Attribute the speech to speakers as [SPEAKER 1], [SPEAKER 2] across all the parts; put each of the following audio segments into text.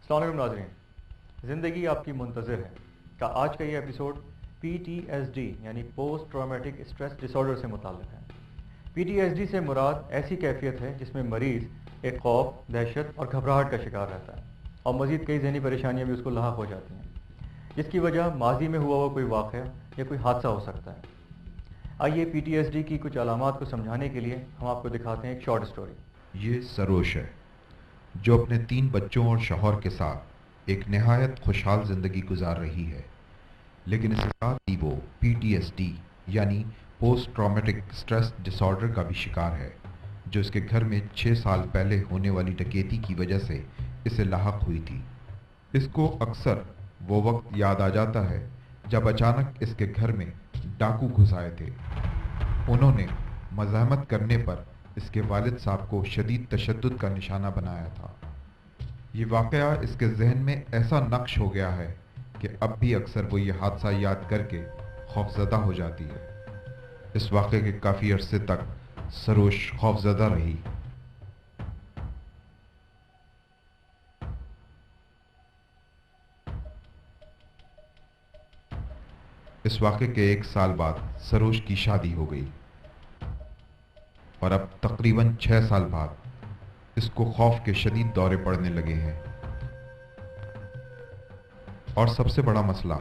[SPEAKER 1] अस्सलाम वालेकुम नाज़रीन, ज़िंदगी आपकी मुंतज़िर है का आज का ये एपिसोड PTSD यानी पोस्ट ट्रॉमेटिक स्ट्रेस डिसऑर्डर से मुताल्लिक़ है। PTSD से मुराद ऐसी कैफियत है जिसमें मरीज़ एक खौफ, दहशत और घबराहट का शिकार रहता है और मज़ीद कई ज़हनी परेशानियाँ भी उसको लाहक हो जाती हैं, जिसकी वजह माजी में हुआ कोई वाक़या या कोई हादसा हो सकता है। आइए PTSD की कुछ अलामात को समझाने के लिए हम आपको दिखाते हैं एक शॉर्ट स्टोरी।
[SPEAKER 2] ये सरोश है जो अपने 3 बच्चों और शौहर के साथ एक नहायत खुशहाल ज़िंदगी गुजार रही है, लेकिन इसके साथ ही वो PTSD यानी पोस्ट ट्रॉमेटिक स्ट्रेस डिसऑर्डर का भी शिकार है, जो इसके घर में 6 साल पहले होने वाली डकैती की वजह से इसे लाहक हुई थी। इसको अक्सर वो वक्त याद आ जाता है जब अचानक इसके घर में डाकू घुस आए थे। उन्होंने मज़ाहमत करने पर इसके वालिद साहब को शदीद तशद्दुद का निशाना बनाया था। ये वाक़या इसके जहन में ऐसा नक्श हो गया है कि अब भी अक्सर वो ये हादसा याद करके खौफज़दा हो जाती है। इस वाक़े के काफ़ी अरसे तक सरोश खौफज़दा रही। इस वाक़े के 1 साल बाद सरोश की शादी हो गई और अब तकरीबन 6 साल बाद इसको खौफ के शदीद दौरे पड़ने लगे हैं। और सबसे बड़ा मसला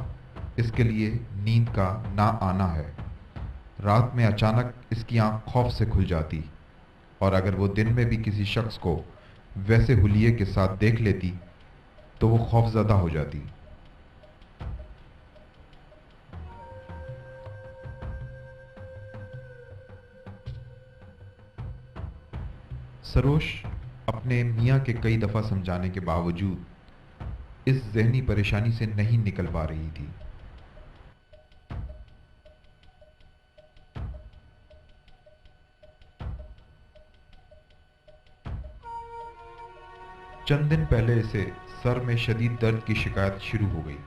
[SPEAKER 2] इसके लिए नींद का ना आना है। रात में अचानक इसकी आंख खौफ से खुल जाती और अगर वो दिन में भी किसी शख्स को वैसे हुलिये के साथ देख लेती तो वो खौफज़दा हो जाती। सरोश अपने मियाँ के कई दफ़ा समझाने के बावजूद इस ज़हनी परेशानी से नहीं निकल पा रही थी। चंद दिन पहले इसे सर में शदीद दर्द की शिकायत शुरू हो गई,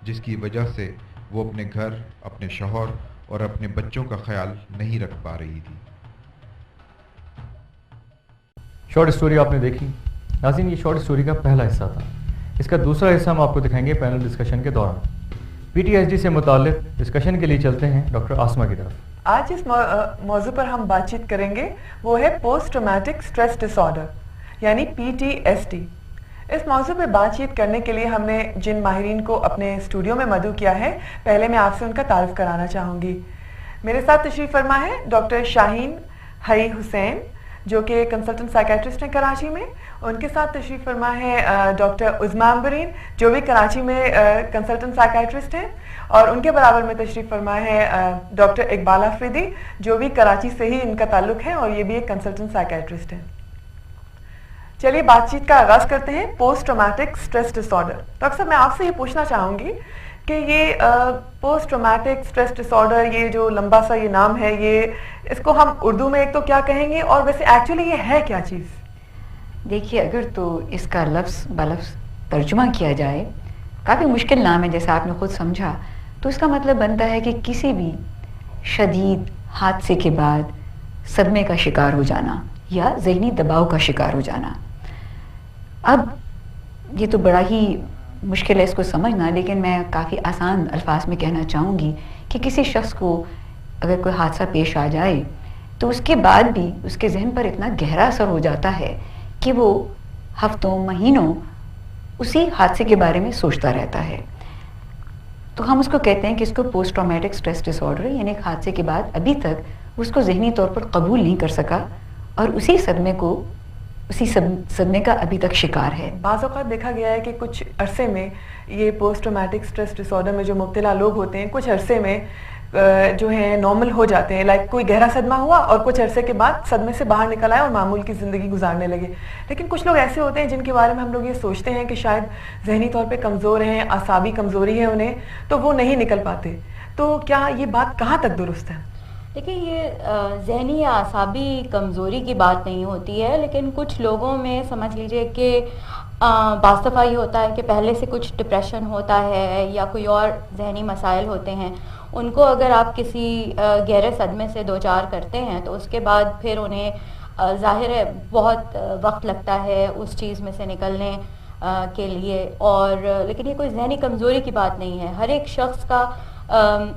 [SPEAKER 2] जिसकी वजह से वो अपने घर, अपने शौहर और अपने बच्चों का ख्याल नहीं रख पा रही थी।
[SPEAKER 1] शॉर्ट स्टोरी आपने देखी। नाज़रीन, ये शॉर्ट स्टोरी का पहला हिस्सा था। इसका दूसरा हिस्सा हम आपको दिखाएंगे पैनल डिस्कशन के दौरान। PTSD से मुताल्लिक डिस्कशन के लिए चलते हैं डॉक्टर आसमा की तरफ।
[SPEAKER 3] आज इस मौजू पर हम बातचीत करेंगे वो है पोस्ट ट्रॉमेटिक स्ट्रेस डिसऑर्डर यानी PTSD। इस मौजू पर बातचीत करने के लिए हमने जिन माहिरीन को अपने स्टूडियो में मदऊ किया है, पहले मैं आपसे उनका तारुफ कराना चाहूँगी। मेरे साथ तशरीफ़ फरमा है डॉक्टर शाहीन हई हुसैन जो कि कंसल्टेंट साइकेट्रिस्ट हैं कराची में। उनके साथ तशरीफ़ फरमा है डॉक्टर उज़मा अंबरीन जो भी कराची में कंसल्टेंट साइकेट्रिस्ट हैं, और उनके बराबर में तशरीफ़ फरमा है डॉक्टर इकबाल अफरीदी जो भी कराची से ही इनका ताल्लुक़ है और ये भी एक कंसल्टेंट साइकेट्रिस्ट हैं। चलिए बातचीत का आगाज़ करते हैं। Post traumatic stress disorder. Doctor साहब, मैं आपसे ये पूछना चाहूँगी कि ये पोस्ट ट्रॉमेटिक स्ट्रेस डिसऑर्डर, ये जो लंबा सा ये नाम है, ये इसको हम उर्दू में एक तो क्या कहेंगे और वैसे एक्चुअली ये है क्या चीज़?
[SPEAKER 4] देखिए, अगर तो इसका लफ्ज़ बलफ्ज़ तर्जुमा किया जाए, काफ़ी मुश्किल नाम है जैसा आपने खुद समझा, तो इसका मतलब बनता है कि किसी भी शदीद हादसे के बाद सदमे का शिकार हो जाना या ज़हनी दबाव का शिकार हो जाना। अब ये तो बड़ा ही मुश्किल है इसको समझना, लेकिन मैं काफ़ी आसान अल्फाज में कहना चाहूँगी कि किसी शख्स को अगर कोई हादसा पेश आ जाए तो उसके बाद भी उसके जहन पर इतना गहरा असर हो जाता है कि वो हफ्तों महीनों उसी हादसे के बारे में सोचता रहता है। तो हम उसको कहते हैं कि इसको पोस्ट ट्रॉमेटिक स्ट्रेस डिसऑर्डर, यानी एक हादसे के बाद अभी तक उसको जहनी तौर पर कबूल नहीं कर सका और उसी सदमे का अभी तक शिकार है।
[SPEAKER 3] बाज़ औक़ात देखा गया है कि कुछ अरसे में ये पोस्ट ट्रॉमेटिक स्ट्रेस डिसऑर्डर में जो मुब्तला लोग होते हैं कुछ अरसे में जो है नॉर्मल हो जाते हैं, लाइक कोई गहरा सदमा हुआ और कुछ अरसे के बाद सदमे से बाहर निकल आए और मामूल की ज़िंदगी गुजारने लगे। लेकिन कुछ लोग ऐसे होते हैं जिनके बारे में हम लोग ये सोचते हैं कि शायद जहनी तौर पे कमज़ोर हैं, आसाबी कमज़ोरी है उन्हें, तो वो नहीं निकल पाते। तो क्या ये बात कहाँ तक दुरुस्त है?
[SPEAKER 5] देखिए, ये ज़हनी या आसाबी कमज़ोरी की बात नहीं होती है, लेकिन कुछ लोगों में समझ लीजिए कि बाज़ दफ़ा ये होता है कि पहले से कुछ डिप्रेशन होता है या कोई और जहनी मसाइल होते हैं, उनको अगर आप किसी गहरे सदमे से दो चार करते हैं तो उसके बाद फिर उन्हें ज़ाहिर है बहुत वक्त लगता है उस चीज़ में से निकलने, کے لیے. اور لیکن یہ کوئی ذہنی کمزوری کی بات نہیں ہے. ہر ایک شخص کا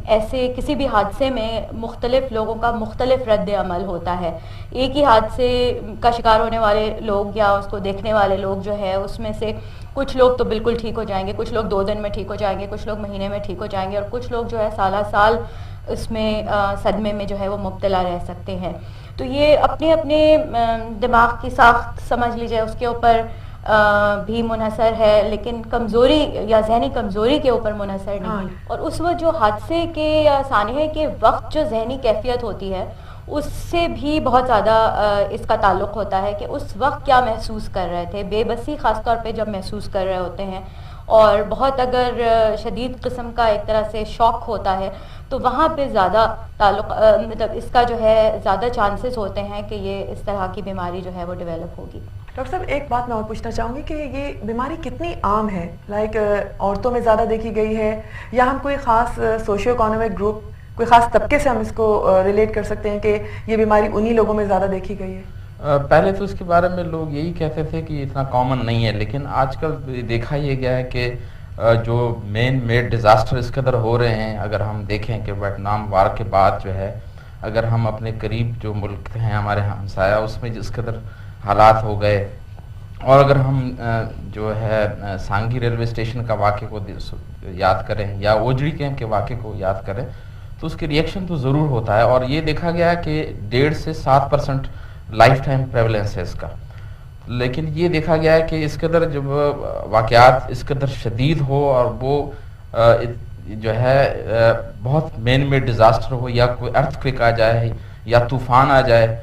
[SPEAKER 5] ایسے کسی بھی حادثے میں مختلف لوگوں کا مختلف رد عمل ہوتا ہے. ایک ہی حادثے کا شکار ہونے والے لوگ یا اس کو دیکھنے والے لوگ جو ہے اس میں سے کچھ لوگ تو بالکل ٹھیک ہو جائیں گے, کچھ لوگ 2 دن میں ٹھیک ہو جائیں گے, کچھ لوگ مہینے میں ٹھیک ہو جائیں گے, اور کچھ لوگ جو ہے سالہ سال اس میں صدمے میں جو ہے وہ مبتلا رہ سکتے ہیں. تو یہ اپنے اپنے دماغ کی ساخت سمجھ لیجیے اس کے اوپر بھی منحصر ہے, لیکن کمزوری یا ذہنی کمزوری کے اوپر منحصر نہیں. اور اس وقت جو حادثے کے یا سانحے کے وقت جو ذہنی کیفیت ہوتی ہے اس سے بھی بہت زیادہ اس کا تعلق ہوتا ہے کہ اس وقت کیا محسوس کر رہے تھے. بے بسی خاص طور پہ جب محسوس کر رہے ہوتے ہیں اور بہت اگر شدید قسم کا ایک طرح سے شوق ہوتا ہے تو وہاں پہ زیادہ تعلق مطلب اس کا جو ہے زیادہ چانسز ہوتے ہیں کہ یہ اس طرح کی بیماری جو ہے وہ ڈیولپ ہوگی.
[SPEAKER 3] ڈاکٹر صاحب ایک بات میں اور پوچھنا چاہوں گی کہ یہ بیماری کتنی عام ہے, لائک عورتوں میں زیادہ دیکھی گئی ہے یا ہم کوئی خاص سوشیو اکانومک گروپ, کوئی خاص طبقے سے ہم اس کو ریلیٹ کر سکتے ہیں کہ یہ بیماری انہی لوگوں میں زیادہ دیکھی گئی ہے؟
[SPEAKER 6] پہلے تو اس کے بارے میں لوگ یہی کہتے تھے کہ اتنا کامن نہیں ہے, لیکن آج کل دیکھا یہ گیا ہے کہ جو مین میڈ ڈیزاسٹر اس قدر ہو رہے ہیں. اگر ہم دیکھیں کہ ویتنام وار کے بعد جو ہے اگر ہم اپنے قریب جو ملک ہیں ہمارے ہمسایہ اس میں جس قدر حالات ہو گئے, اور اگر ہم جو ہے سانگی ریلوے اسٹیشن کا واقعے کو یاد کریں یا اوجڑی کیمپ کے واقعے کو یاد کریں تو اس کے ریئیکشن تو ضرور ہوتا ہے. اور یہ دیکھا گیا ہے کہ 1.5 سے 7% لائف ٹائم پریولنس ہے اس کا. لیکن یہ دیکھا گیا ہے کہ اس قدر جب واقعات اس قدر شدید ہو اور وہ جو ہے بہت مین میڈ ڈیزاسٹر ہو یا کوئی ارتھ کوئک آ جائے یا طوفان آ جائے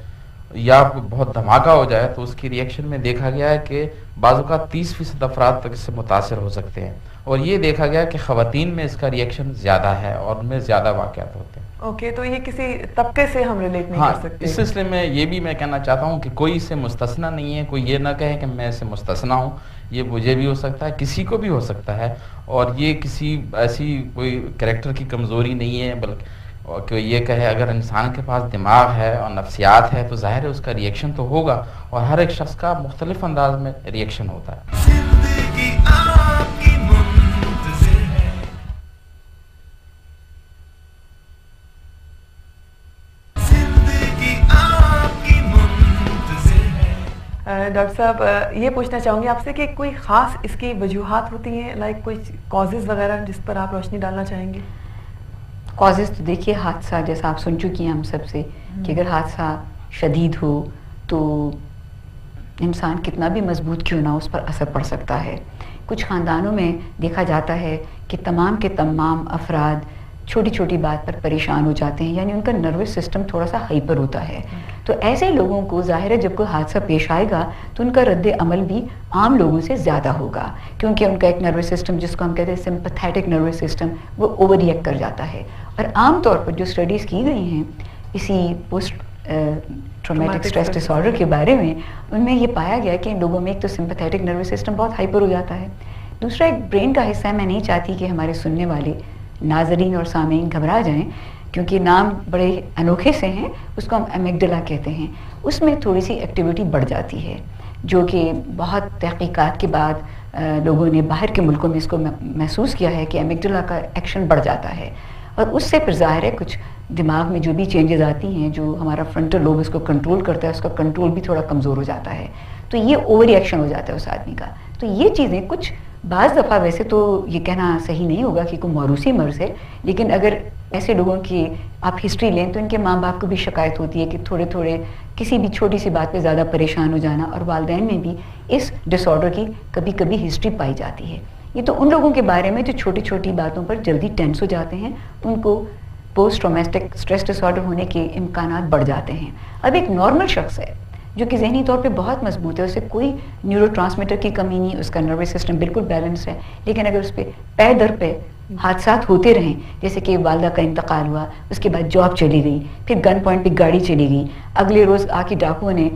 [SPEAKER 6] یا بہت دھماکہ ہو جائے تو اس کی ریئیکشن میں دیکھا گیا ہے کہ بعض اوقات 30% افراد تک اس سے متاثر ہو سکتے ہیں. اور یہ دیکھا گیا کہ خواتین میں اس کا ریئیکشن زیادہ ہے اور ان میں زیادہ واقعات ہوتے ہیں.
[SPEAKER 3] اوکے, تو یہ کسی طبقے سے ہم ریلیٹ نہیں کر سکتے.
[SPEAKER 6] اس سلسلے میں یہ بھی میں کہنا چاہتا ہوں کہ کوئی اس سے مستثنا نہیں ہے. کوئی یہ نہ کہے کہ میں اس سے مستثنا ہوں, یہ مجھے بھی ہو سکتا ہے, کسی کو بھی ہو سکتا ہے. اور یہ کسی ایسی کوئی کریکٹر کی کمزوری نہیں ہے, بلکہ کہ یہ کہے اگر انسان کے پاس دماغ ہے اور نفسیات ہے تو ظاہر ہے اس کا ریئیکشن تو ہوگا, اور ہر ایک شخص کا مختلف انداز میں ریئیکشن ہوتا ہے.
[SPEAKER 3] ڈاکٹر صاحب یہ پوچھنا چاہوں گی آپ سے کہ کوئی خاص اس کی وجوہات ہوتی ہیں, لائک کوئی کازز وغیرہ جس پر آپ روشنی ڈالنا چاہیں گے؟
[SPEAKER 4] کازز تو دیکھیے حادثہ جیسا آپ سن چکی ہیں ہم سب سے کہ اگر حادثہ شدید ہو تو انسان کتنا بھی مضبوط کیوں نہ اس پر اثر پڑ سکتا ہے. کچھ خاندانوں میں دیکھا جاتا ہے کہ تمام کے تمام افراد چھوٹی چھوٹی بات پر پریشان ہو جاتے ہیں, یعنی ان کا نروس سسٹم تھوڑا سا ہائپر ہوتا ہے. تو ایسے لوگوں کو ظاہر ہے جب کوئی حادثہ پیش آئے گا تو ان کا رد عمل بھی عام لوگوں سے زیادہ ہوگا, کیونکہ ان کا ایک نروس سسٹم جس کو ہم کہتے ہیں سمپتھیٹک نروس سسٹم وہ اوور ریئیکٹ کر جاتا ہے. اور عام طور پر جو اسٹڈیز کی گئی ہیں اسی post traumatic stress dis order کے بارے میں, ان میں یہ پایا گیا کہ ان لوگوں میں ایک تو سمپتھیٹک نروس سسٹم بہت ہائپر ہو جاتا ہے, دوسرا ایک برین کا حصہ ہے. میں نہیں چاہتی کہ ہمارے سننے والے ناظرین اور سامعین گھبرا جائیں کیونکہ نام بڑے انوکھے سے ہیں, اس کو ہم امیگڈلا کہتے ہیں. اس میں تھوڑی سی ایکٹیویٹی بڑھ جاتی ہے جو کہ بہت تحقیقات کے بعد لوگوں نے باہر کے ملکوں میں اس کو محسوس کیا ہے کہ امیگڈلا کا ایکشن بڑھ جاتا ہے, اور اس سے پھر ظاہر ہے کچھ دماغ میں جو بھی چینجز آتی ہیں جو ہمارا فرنٹل لوب اس کو کنٹرول کرتا ہے اس کا کنٹرول بھی تھوڑا کمزور ہو جاتا ہے, تو یہ اوور ایکشن ہو جاتا ہے اس آدمی کا. تو یہ چیزیں کچھ بعض دفعہ ویسے تو یہ کہنا صحیح نہیں ہوگا کہ کوئی موروثی مرض ہے, لیکن اگر ایسے لوگوں کی آپ ہسٹری لیں تو ان کے ماں باپ کو بھی شکایت ہوتی ہے کہ تھوڑے تھوڑے کسی بھی چھوٹی سی بات پہ زیادہ پریشان ہو جانا, اور والدین میں بھی اس ڈس آرڈر کی کبھی کبھی ہسٹری پائی جاتی ہے. یہ تو ان لوگوں کے بارے میں جو چھوٹی چھوٹی باتوں پر جلدی ٹینس ہو جاتے ہیں, ان کو post traumatic stress dis order ہونے کے امکانات بڑھ جاتے ہیں. اب ایک نارمل شخص ہے جو کہ ذہنی طور پہ بہت مضبوط ہے, اسے کوئی نیورو ٹرانسمیٹر کی کمی نہیں, اس کا نروس سسٹم بالکل بیلنس ہے, لیکن اگر اس پہ پے در پہ حادثات ہوتے رہیں, جیسے کہ والدہ کا انتقال ہوا, اس کے بعد جاب چلی گئی, پھر گن پوائنٹ پہ گاڑی چلی گئی, اگلے روز آ کے ڈاکوؤں نے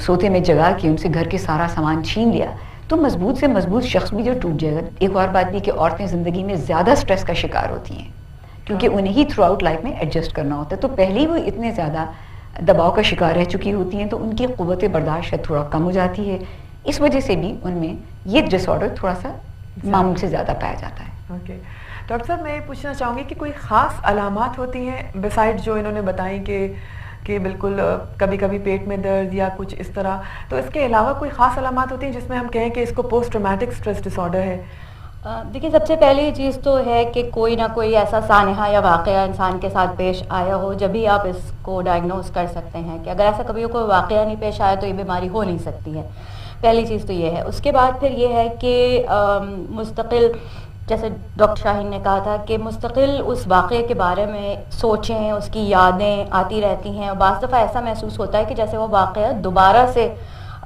[SPEAKER 4] سوتے میں جگا کے ان سے گھر کے سارا سامان چھین لیا, تو مضبوط سے مضبوط شخص بھی جو ٹوٹ جائے گا. ایک اور بات بھی کہ عورتیں زندگی میں زیادہ سٹریس کا شکار ہوتی ہیں کیونکہ انہیں ہی تھرو آؤٹ لائف میں ایڈجسٹ کرنا ہوتا ہے, تو پہلے ہی وہ اتنے زیادہ دباؤ کا شکار رہ چکی ہوتی ہیں تو ان کی قوت برداشت تھوڑا کم ہو جاتی ہے. इस वजह से भी उनमें ये डिसऑर्डर थोड़ा सा मामूल से ज़्यादा पाया जाता है।
[SPEAKER 3] ओके डॉक्टर साहब, मैं ये पूछना चाहूँगी कि कोई ख़ास अलामात होती हैं बिसाइड जो इन्होंने बताई कि बिल्कुल कभी कभी पेट में दर्द या कुछ इस तरह, तो इसके अलावा कोई ख़ास अलामात होती हैं जिसमें हम कहें कि इसको पोस्ट ट्रॉमेटिक स्ट्रेस डिसऑर्डर है?
[SPEAKER 5] देखिए, सबसे पहली चीज़ तो है कि कोई ना कोई ऐसा सानहा या वाक़या इंसान के साथ पेश आया हो, जब भी आप इसको डायग्नोज कर सकते हैं कि अगर ऐसा कभी कोई वाक़या नहीं पेश आया तो ये बीमारी हो नहीं सकती है। पहली चीज़ तो ये है। उसके बाद फिर ये है कि मुस्तकिल, जैसे डॉक्टर शाहीन ने कहा था कि मुस्तकिल उस वाक़े के बारे में सोचें, उसकी यादें आती रहती हैं और बाज़ दफ़ा ऐसा महसूस होता है कि जैसे वो वाक़या दोबारा से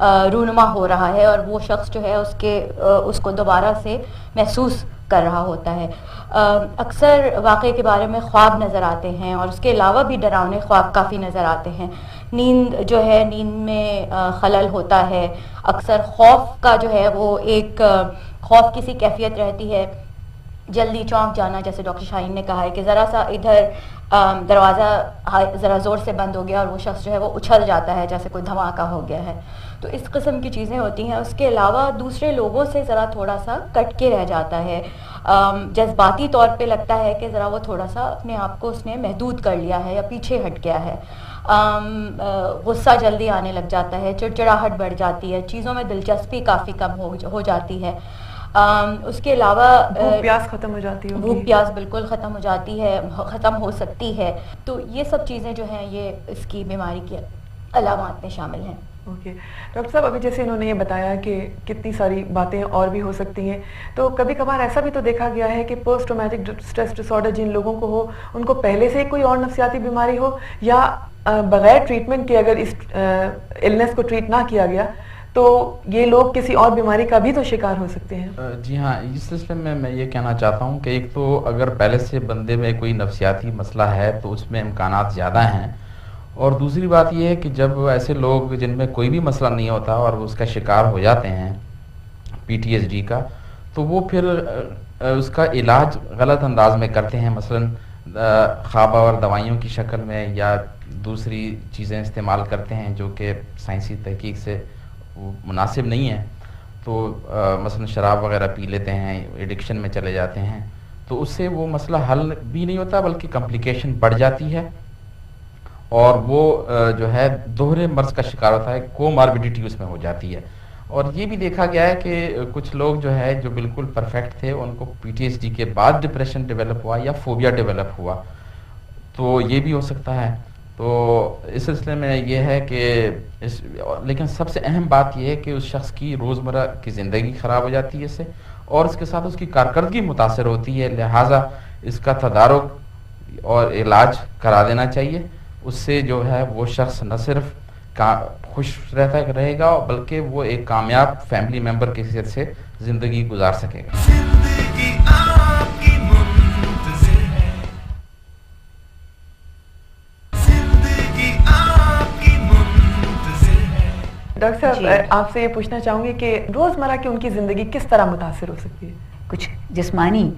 [SPEAKER 5] रूनुमा हो रहा है और वो शख्स जो है उसको दोबारा से महसूस कर रहा होता है। अक्सर वाक़े के बारे में ख्वाब नज़र आते हैं और उसके अलावा भी डरावने ख्वाब काफ़ी नज़र आते हैं। नींद जो है, नींद में खलल होता है। अक्सर खौफ का जो है वो एक खौफ की सी कैफियत रहती है, जल्दी चौंक जाना, जैसे डॉक्टर शाहीन ने कहा है कि ज़रा सा इधर दरवाज़ा ज़रा ज़ोर से बंद हो गया और वो शख्स जो है वो उछल जाता है जैसे कोई धमाका हो गया है। तो इस किस्म की चीज़ें होती हैं। उसके अलावा दूसरे लोगों से ज़रा थोड़ा सा कट के रह जाता है, जज्बाती तौर पे लगता है कि ज़रा वो थोड़ा सा अपने आप को उसने महदूद कर लिया है या पीछे हट गया है। गुस्सा जल्दी आने लग जाता है, चिड़चिड़ाहट बढ़ जाती है, चीज़ों में दिलचस्पी काफ़ी कम हो जाती है। उसके अलावा
[SPEAKER 3] भूख प्यास ख़त्म हो जाती है,
[SPEAKER 5] भूख प्यास बिल्कुल ख़त्म हो जाती है, ख़त्म हो सकती है। तो ये सब चीज़ें जो हैं ये इसकी बीमारी की अलामात में शामिल हैं।
[SPEAKER 3] ओके डॉक्टर साहब, अभी जैसे इन्होंने ये बताया कि कितनी सारी बातें और भी हो सकती हैं, तो कभी कभार ऐसा भी तो देखा गया है कि पोस्ट ट्रॉमेटिक स्ट्रेस डिसऑर्डर जिन लोगों को हो, उनको पहले से कोई और नफ्सियाती बीमारी हो या बगैर ट्रीटमेंट के अगर इस इलनेस को ट्रीट ना किया गया तो ये लोग किसी और बीमारी का भी तो शिकार हो सकते हैं।
[SPEAKER 6] जी हाँ, इस सिलसिले में मैं ये कहना चाहता हूँ कि एक तो अगर पहले से बंदे में कोई नफ्सियाती मसला है तो उसमें इम्कानात ज़्यादा हैं, और दूसरी बात यह है कि जब ऐसे लोग जिनमें कोई भी मसला नहीं होता और वो उसका शिकार हो जाते हैं PTSD का, तो वो फिर उसका इलाज गलत अंदाज में करते हैं, मसलन ख्वाबा और दवाइयों की शक्ल में या दूसरी चीज़ें इस्तेमाल करते हैं जो कि साइंसी तहकीक से मुनासिब नहीं है। तो मसलन शराब वगैरह पी लेते हैं, एडिक्शन में चले जाते हैं, तो उससे वो मसला हल भी नहीं होता बल्कि कॉम्प्लिकेशन बढ़ जाती है और वो जो है दोहरे मर्ज का शिकार होता है, कोमॉर्बिडिटी उसमें हो जाती है। और ये भी देखा गया है कि कुछ लोग जो है जो बिल्कुल परफेक्ट थे उनको PTSD के बाद डिप्रेशन डेवलप हुआ या फोबिया डेवलप हुआ, तो ये भी हो सकता है। तो इस सिलसिले में ये है कि लेकिन सबसे अहम बात यह है कि उस शख्स की रोज़मर्रा की ज़िंदगी ख़राब हो जाती है इससे, और इसके साथ उसकी कारकर्दगी मुतासर होती है। लिहाजा इसका तदारुक और इलाज करा देना चाहिए। उससे जो है वो शख्स न सिर्फ खुश रहेगा बल्कि वो एक कामयाब फैमिली मेंबर की हैसियत से ज़िंदगी गुजार सकेगा।
[SPEAKER 3] डॉक्टर साहब, आपसे ये पूछना चाहूँगी कि रोज़मर्रा की उनकी ज़िंदगी किस तरह मुतासिर हो सकती है?
[SPEAKER 4] कुछ जिस्मानी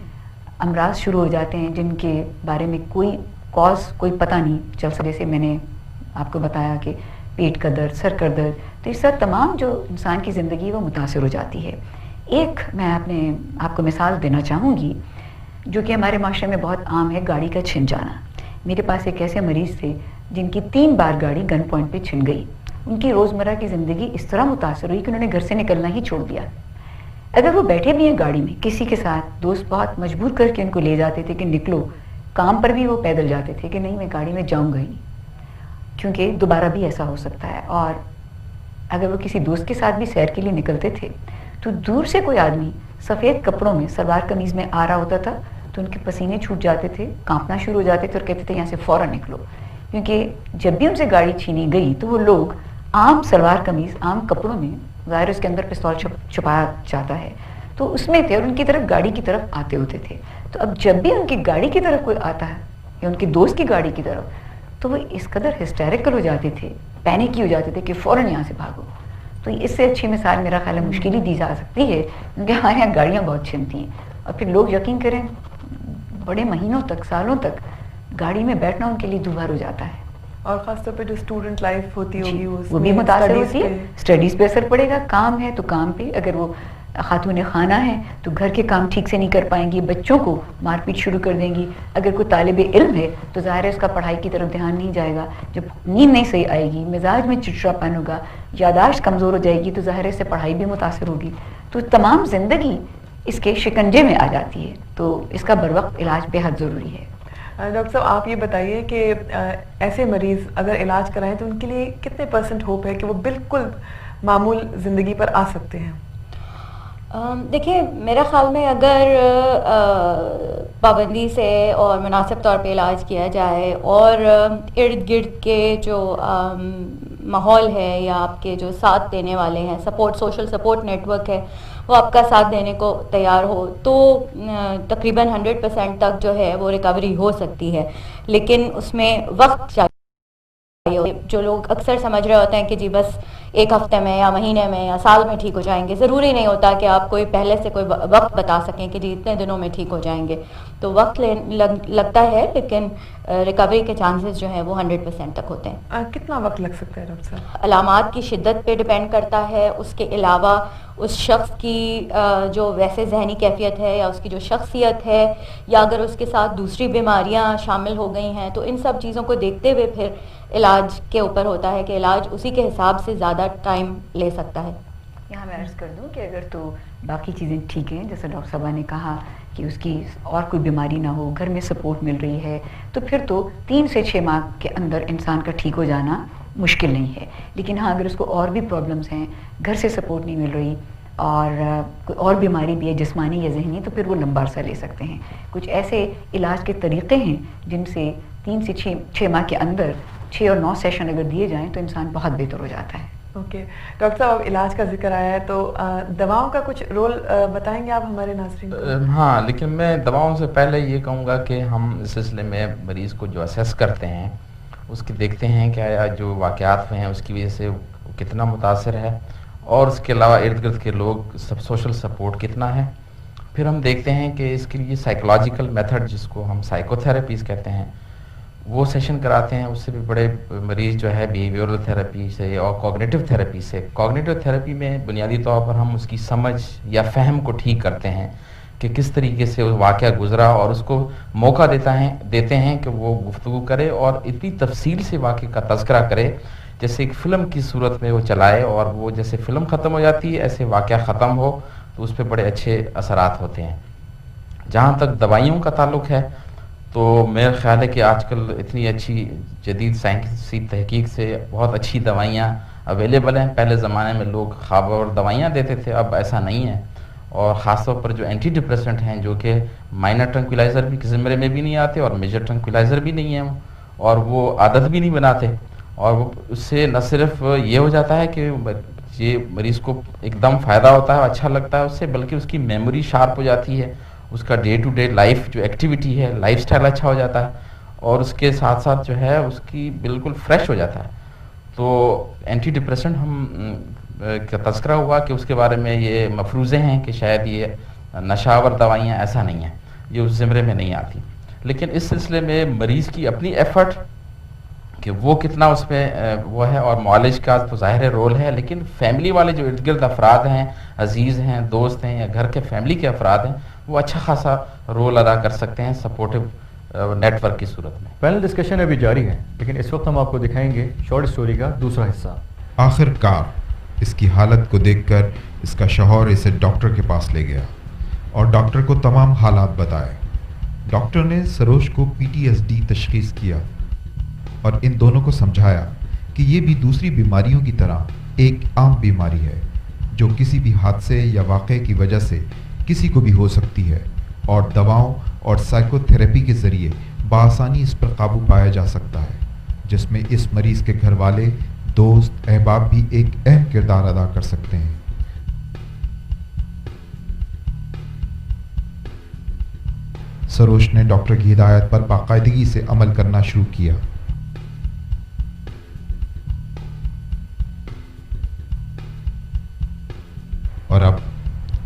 [SPEAKER 4] अमराज शुरू हो जाते हैं जिनके बारे में कोई कॉज कोई पता नहीं चल सकता। जैसे मैंने आपको बताया कि पेट का दर्द, सर का दर्द, तो इस तरह तमाम जो इंसान की ज़िंदगी वो मुतासिर हो जाती है। एक मैं आपको मिसाल देना चाहूँगी जो कि हमारे माशरे में बहुत आम है, गाड़ी का छिन जाना। मेरे पास एक ऐसे मरीज़ थे जिनकी 3 बार गाड़ी गन पॉइंट पे छिन गई। उनकी रोज़मर्रा की ज़िंदगी इस तरह मुतासर हुई कि उन्होंने घर से निकलना ही छोड़ दिया। अगर वो बैठे भी हैं गाड़ी में किसी के साथ, दोस्त बहुत मजबूर करके उनको ले जाते थे कि निकलो, काम पर भी वो पैदल जाते थे कि नहीं मैं गाड़ी में जाऊंगा ही, क्योंकि दोबारा भी ऐसा हो सकता है। और अगर वो किसी दोस्त के साथ भी सैर के लिए निकलते थे तो दूर से कोई आदमी सफ़ेद कपड़ों में, सलवार कमीज़ में आ रहा होता था तो उनके पसीने छूट जाते थे, कांपना शुरू हो जाते थे और कहते थे यहाँ से फ़ौरन निकलो, क्योंकि जब भी उनसे गाड़ी छीनी गई तो वो लोग आम सलवार कमीज़, आम कपड़ों में, ज़ाहिर उसके अंदर पिस्तौल छुपाया जाता है, तो उसमें थे और उनकी तरफ गाड़ी की तरफ आते होते थे। तो अब जब भी उनकी गाड़ी की तरफ कोई आता है या उनके दोस्त की गाड़ी की तरफ, तो वो इस कदर हिस्टेरिकल हो जाते थे, पैनिक हो जाते थे कि फ़ौरन यहाँ से भागो। तो इससे अच्छी मिसाल मेरा ख्याल है मुश्किल ही दी जा सकती है, क्योंकि हमारे यहाँ गाड़ियाँ बहुत छिनती हैं और फिर लोग यकीन करें बड़े महीनों तक, सालों तक गाड़ी में बैठना उनके लिए दुभर हो जाता है।
[SPEAKER 3] और खासतौर पे जो स्टूडेंट लाइफ होती होगी
[SPEAKER 4] वो भी मुतासर होती है, स्टडीज़ पे असर पड़ेगा, काम है तो काम पे, अगर वो खातून खाना है तो घर के काम ठीक से नहीं कर पाएंगी, बच्चों को मारपीट शुरू कर देंगी, अगर कोई तालिब इल्म है तो ज़ाहिर है उसका पढ़ाई की तरफ ध्यान नहीं जाएगा, जब नींद नहीं सही आएगी, मिजाज में चिड़चिड़ापन होगा, यादाश्त कमज़ोर हो जाएगी तो ज़ाहिर है इससे पढ़ाई भी मुतासर होगी, तो तमाम ज़िंदगी इसके शिकंजे में आ जाती है, तो इसका बरवक्त इलाज बेहद ज़रूरी है।
[SPEAKER 3] डॉक्टर साहब आप ये बताइए कि ऐसे मरीज़ अगर इलाज कराएं तो उनके लिए कितने % होप है कि वो बिल्कुल मामूल ज़िंदगी पर आ सकते हैं?
[SPEAKER 5] देखिए मेरे ख़्याल में अगर पाबंदी से और मुनासिब तौर पे इलाज किया जाए और इर्द गिर्द के जो माहौल है या आपके जो साथ देने वाले हैं, सपोर्ट, सोशल सपोर्ट नेटवर्क है, वो आपका साथ देने को तैयार हो तो तकरीबन 100% तक जो है वो रिकवरी हो सकती है, लेकिन उसमें वक्त चाहिए। जो लोग अक्सर समझ रहे होते हैं कि जी बस एक हफ्ते में या महीने में या साल में ठीक हो जाएंगे, ज़रूरी नहीं होता कि आप कोई पहले से कोई वक्त बता सकें कि जी इतने दिनों में ठीक हो जाएंगे, तो वक्त लगता है, लेकिन रिकवरी के चांसेस जो हैं वो 100% तक होते हैं।
[SPEAKER 3] कितना वक्त लग सकता है डॉक्टर साहब?
[SPEAKER 5] अलामात की शिद्दत पे डिपेंड करता है, उसके अलावा उस शख्स की जो वैसे जहनी कैफियत है या उसकी जो शख्सियत है या अगर उसके साथ दूसरी बीमारियां शामिल हो गई हैं, तो इन सब चीज़ों को देखते हुए फिर इलाज के ऊपर होता है कि इलाज उसी के हिसाब से ज़्यादा टाइम ले सकता है।
[SPEAKER 4] यहाँ मैं अर्ज़ कर दूँ कि अगर तो बाकी चीज़ें ठीक हैं, जैसे डॉक्टर साहबा ने कहा कि उसकी और कोई बीमारी ना हो, घर में सपोर्ट मिल रही है, तो फिर तो 3 से 6 माह के अंदर इंसान का ठीक हो जाना मुश्किल नहीं है। लेकिन हाँ, अगर उसको और भी प्रॉब्लम्स हैं, घर से सपोर्ट नहीं मिल रही और कोई और बीमारी भी है जिस्मानी या जहनी, तो फिर वो लंबा अरसा ले सकते हैं। कुछ ऐसे इलाज के तरीक़े हैं जिनसे 3 से 6 माह के अंदर 6 और 9 सेशन अगर दिए जाएँ तो इंसान बहुत बेहतर हो जाता है।
[SPEAKER 3] ओके डॉक्टर साहब, इलाज का जिक्र आया है तो दवाओं का कुछ रोल बताएंगे आप हमारे नाज़रीन को?
[SPEAKER 6] हाँ, लेकिन मैं दवाओं से पहले ये कहूँगा कि हम इस सिलसिले में मरीज़ को जो असेस करते हैं उसकी देखते हैं क्या जो वाक़यात हुए हैं उसकी वजह से वो कितना मुतासर है, और उसके अलावा इर्द गिर्द के लोग सब सोशल सपोर्ट कितना है। फिर हम देखते हैं कि इसके लिए साइकोलॉजिकल मेथड जिसको हम साइकोथेरेपीज़ कहते हैं वो सेशन कराते हैं। उससे भी बड़े मरीज़ जो है बिहेवियरल थेरेपी से और कॉग्निटिव थेरेपी से, कॉग्निटिव थेरेपी में बुनियादी तौर पर हम उसकी समझ या फहम को ठीक करते हैं कि किस तरीके से वो वाक़या गुजरा, और उसको मौका देते हैं कि वो गुफ्तगू करे और इतनी तफसील से वाक़े का तज़किरा करे जैसे एक फ़िल्म की सूरत में वो चलाए, और वो जैसे फ़िल्म ख़त्म हो जाती है ऐसे वाक़या ख़त्म हो तो उस पर बड़े अच्छे असरात होते हैं। जहाँ तक दवाइयों का ताल्लुक़ है तो मेरा ख्याल है कि आजकल इतनी अच्छी जदीद साइंसी तहकीक से बहुत अच्छी दवाइयाँ अवेलेबल हैं। पहले ज़माने में लोग ख्वाब और दवाइयाँ देते थे, अब ऐसा नहीं है, और ख़ास तौर पर जो एंटी डिप्रेसेंट हैं जो कि माइनर ट्रंक्विलाइज़र भी ज़िम्मे में भी नहीं आते और मेजर ट्रंक्विलाइज़र भी नहीं है, और वो आदत भी नहीं बनाते, और वो उससे न सिर्फ ये हो जाता है कि ये मरीज़ को एकदम फ़ायदा होता है, अच्छा लगता है उससे, बल्कि उसकी मेमोरी शार्प हो जाती है, उसका डे टू डे लाइफ जो एक्टिविटी है, लाइफस्टाइल अच्छा हो जाता है, और उसके साथ साथ जो है उसकी बिल्कुल फ्रेश हो जाता है। तो एंटी डिप्रेसेंट हम का तज़किरा हुआ कि उसके बारे में ये मफरूज़े हैं कि शायद ये नशावर दवाइयाँ, ऐसा नहीं है, ये उस ज़िम्रे में नहीं आती। लेकिन इस सिलसिले में मरीज़ की अपनी एफ़र्ट कि वो कितना उसमें वो है, और मॉलेज का तो ज़ाहिर रोल है, लेकिन फैमिली वाले जो इर्द गिर्द अफराद हैं, अजीज़ हैं, दोस्त हैं या घर के फैमिली के अफराद हैं, वो अच्छा खासा रोल अदा कर सकते हैं सपोर्टिव नेटवर्क की सूरत में।
[SPEAKER 1] पैनल डिस्कशन अभी जारी है, लेकिन इस वक्त हम आपको दिखाएंगे शॉर्ट स्टोरी का दूसरा हिस्सा।
[SPEAKER 2] आखिरकार इसकी हालत को देखकर इसका शौहर इसे डॉक्टर के पास ले गया और डॉक्टर को तमाम हालात बताए। डॉक्टर ने सरोज को PTSD तशखीस किया और इन दोनों को समझाया कि ये भी दूसरी बीमारियों की तरह एक आम बीमारी है जो किसी भी हादसे या वाक़े की वजह से किसी को भी हो सकती है, और दवाओं और साइकोथेरेपी के ज़रिए बआसानी इस पर काबू पाया जा सकता है, जिसमें इस मरीज़ के घर वाले, दोस्त, अहबाब भी एक अहम किरदार अदा कर सकते हैं। सरोज ने डॉक्टर की हिदायत पर बाकायदगी से अमल करना शुरू किया। और अब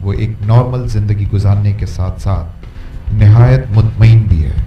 [SPEAKER 2] वो एक नॉर्मल जिंदगी गुजारने के साथ साथ निहायत मुतमईन भी है।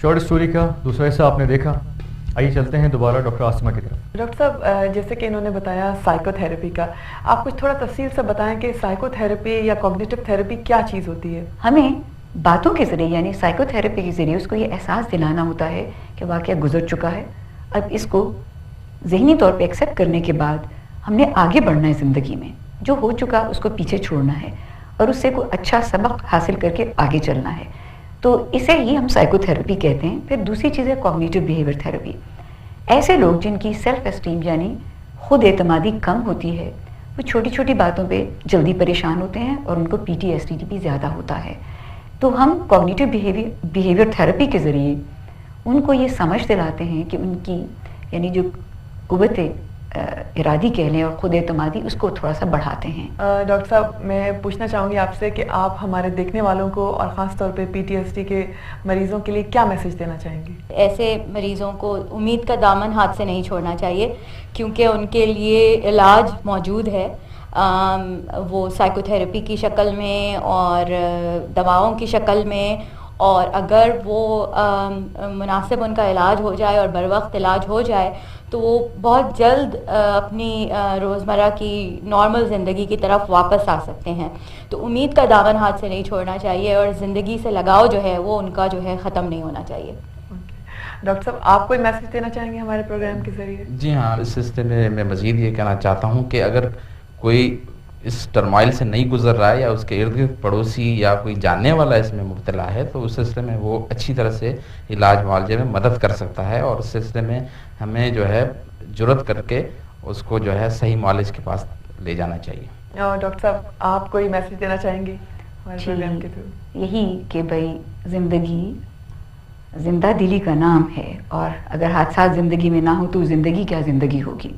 [SPEAKER 1] शॉर्ट स्टोरी का दूसरा हिस्सा आपने देखा, आइए चलते हैं दोबारा डॉक्टर आसिमा की तरफ।
[SPEAKER 3] डॉक्टर साहब, जैसे कि इन्होंने बताया साइकोथेरेपी का, आप कुछ थोड़ा तफसील से बताएं कि साइकोथेरेपी या कॉग्निटिव थेरेपी क्या चीज़ होती है?
[SPEAKER 4] हमें बातों के ज़रिए यानी साइकोथेरेपी के ज़रिए उसको ये एहसास दिलाना होता है कि वाक़या गुजर चुका है, अब इसको ज़हनी तौर पे एक्सेप्ट करने के बाद हमने आगे बढ़ना है ज़िंदगी में, जो हो चुका उसको पीछे छोड़ना है और उससे कोई अच्छा सबक हासिल करके आगे चलना है। तो इसे ही हम साइकोथेरेपी कहते हैं। फिर दूसरी चीज़ है कॉग्निटिव बिहेवियर थेरेपी। ऐसे लोग जिनकी सेल्फ एस्टीम यानी खुद एतमादी कम होती है, वो छोटी छोटी बातों पे जल्दी परेशान होते हैं और उनको PTSD भी ज़्यादा होता है। तो हम कॉग्निटिव बिहेवियर थेरेपी के ज़रिए उनको ये समझ दिलाते हैं कि उनकी यानी जो कुव्वत इरादी कह लें और खुद एतमादी, उसको थोड़ा सा बढ़ाते हैं।
[SPEAKER 3] डॉक्टर साहब, मैं पूछना चाहूँगी आपसे कि आप हमारे देखने वालों को और ख़ास तौर पे PTSD के मरीज़ों के लिए क्या मैसेज देना चाहेंगी?
[SPEAKER 5] ऐसे मरीज़ों को उम्मीद का दामन हाथ से नहीं छोड़ना चाहिए, क्योंकि उनके लिए इलाज मौजूद है, वो साइकोथेरेपी की शक्ल में और दवाओं की शक्ल में, और अगर वो मुनासिब उनका इलाज हो जाए और बर वक्त इलाज हो जाए तो वो बहुत जल्द अपनी रोज़मर्रा की नॉर्मल ज़िंदगी की तरफ वापस आ सकते हैं। तो उम्मीद का दामन हाथ से नहीं छोड़ना चाहिए और ज़िंदगी से लगाव जो है वो उनका जो है ख़त्म नहीं होना चाहिए।
[SPEAKER 3] डॉक्टर साहब, आप कोई मैसेज देना चाहेंगे हमारे प्रोग्राम के ज़रिए?
[SPEAKER 6] जी हाँ, इस सिलसिले में मैं मज़ीद ये कहना चाहता हूँ कि अगर कोई इस टर्माइल से नहीं गुजर रहा है या उसके इर्द गिर्द पड़ोसी या कोई जानने वाला इसमें मुब्तला है, तो उस सिलसिले में वो अच्छी तरह से इलाज मुआलजे में मदद कर सकता है और उस सिलसिले में हमें जो है जुर्रत करके उसको जो है सही मुआलिज के पास ले जाना चाहिए।
[SPEAKER 3] और डॉक्टर साहब, आप कोई मैसेज देना चाहेंगे हमारे प्रोग्राम के थ्रू?
[SPEAKER 4] यही कि भाई ज़िंदगी जिंदा दिली का नाम है और अगर हादसा ज़िंदगी में ना हो तो ज़िंदगी क्या ज़िंदगी होगी।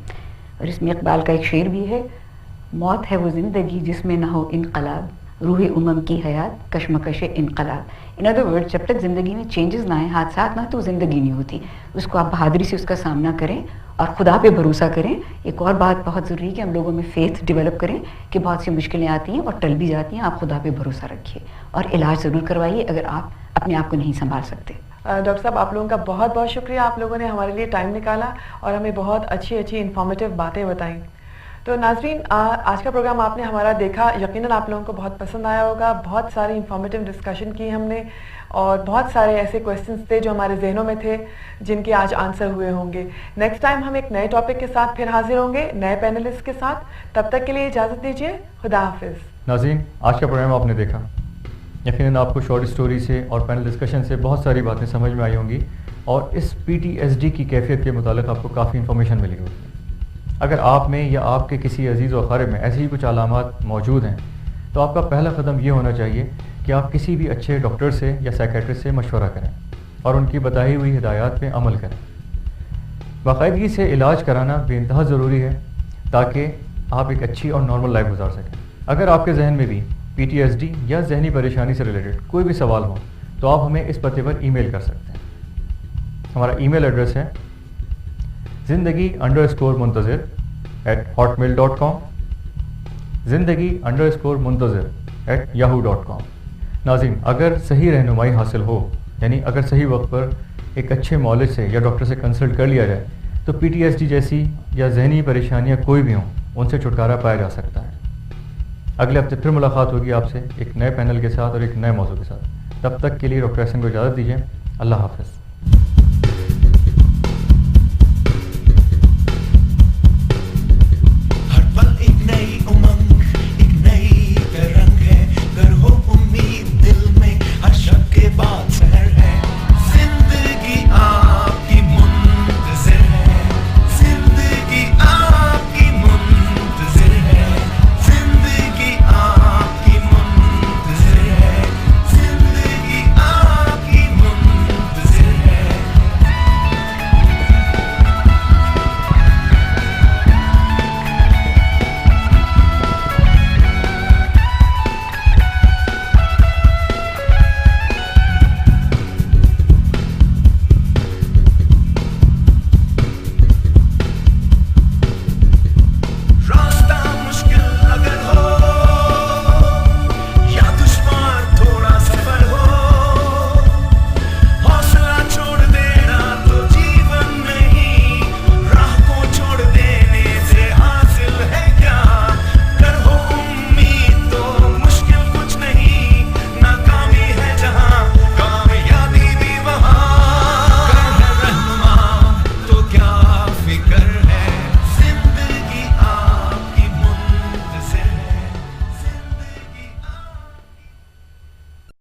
[SPEAKER 4] और इसमें इकबाल का एक शेर भी है, मौत है वो ज़िंदगी जिसमें ना हो इनकलाब, रूह उमम की हयात कशमकश इनकलाब। इन अदर वर्ड, जब तक ज़िंदगी में चेंजेस ना आए, हादसात ना, तो ज़िंदगी नहीं होती। उसको आप बहादुरी से उसका सामना करें और खुदा पे भरोसा करें। एक और बात बहुत ज़रूरी है कि हम लोगों में फेथ डेवलप करें कि बहुत सी मुश्किलें आती हैं और टल भी जाती हैं, आप खुदा पे भरोसा रखिए और इलाज ज़रूर करवाइए अगर आप अपने आप को नहीं संभाल सकते।
[SPEAKER 3] डॉक्टर साहब, आप लोगों का बहुत बहुत शुक्रिया, आप लोगों ने हमारे लिए टाइम निकाला और हमें बहुत अच्छी अच्छी इन्फॉर्मेटिव बातें बताई। तो नाज़रीन, आज का प्रोग्राम आपने हमारा देखा, यकीनन आप लोगों को बहुत पसंद आया होगा। बहुत सारी इन्फॉर्मेटिव डिस्कशन की हमने और बहुत सारे ऐसे क्वेश्चंस थे जो हमारे जहनों में थे जिनके आज आंसर हुए होंगे। नेक्स्ट टाइम हम एक नए टॉपिक के साथ फिर हाजिर होंगे, नए पैनलिस्ट के साथ। तब तक के लिए इजाज़त दीजिए, खुदा हाफिज़।
[SPEAKER 1] नाज़रीन, आज का प्रोग्राम आपने देखा, यकीनन आपको शॉर्ट स्टोरी से और पैनल डिस्कशन से बहुत सारी बातें समझ में आई होंगी और इस PTSD की कैफियत के मुतालिक आपको काफ़ी इन्फॉर्मेशन मिली होगी। अगर आप में या आपके किसी अजीज़ व अक़ारिब में ऐसी ही कुछ अलामात मौजूद हैं तो आपका पहला कदम ये होना चाहिए कि आप किसी भी अच्छे डॉक्टर से या साइकेट्रिस्ट से मशवरा करें और उनकी बताई हुई हिदायत पे अमल करें। बाकायदगी से इलाज कराना बेइंतहा ज़रूरी है ताकि आप एक अच्छी और नॉर्मल लाइफ गुजार सकें। अगर आपके जहन में भी PTSD या जहनी परेशानी से रिलेटेड कोई भी सवाल हो तो आप हमें इस पते पर ईमेल कर सकते हैं। हमारा ईमेल एड्रेस है zindagi_muntazir@hotmail.com, zindagi_muntazir@yahoo.com। नाज़रीन, अगर सही रहनुमाई हासिल हो, यानी अगर सही वक्त पर एक अच्छे मौलिज से या डॉक्टर से कंसल्ट कर लिया जाए तो PTSD जैसी या जहनी परेशानियां कोई भी हों, उनसे छुटकारा पाया जा सकता है। अगले हफ्ते फिर मुलाकात होगी आपसे एक नए पैनल के साथ और एक नए मौजू के साथ। तब तक के लिए डॉक्टर एहसन को इजाज़त दीजिए। अल्लाह हाफ़िज़।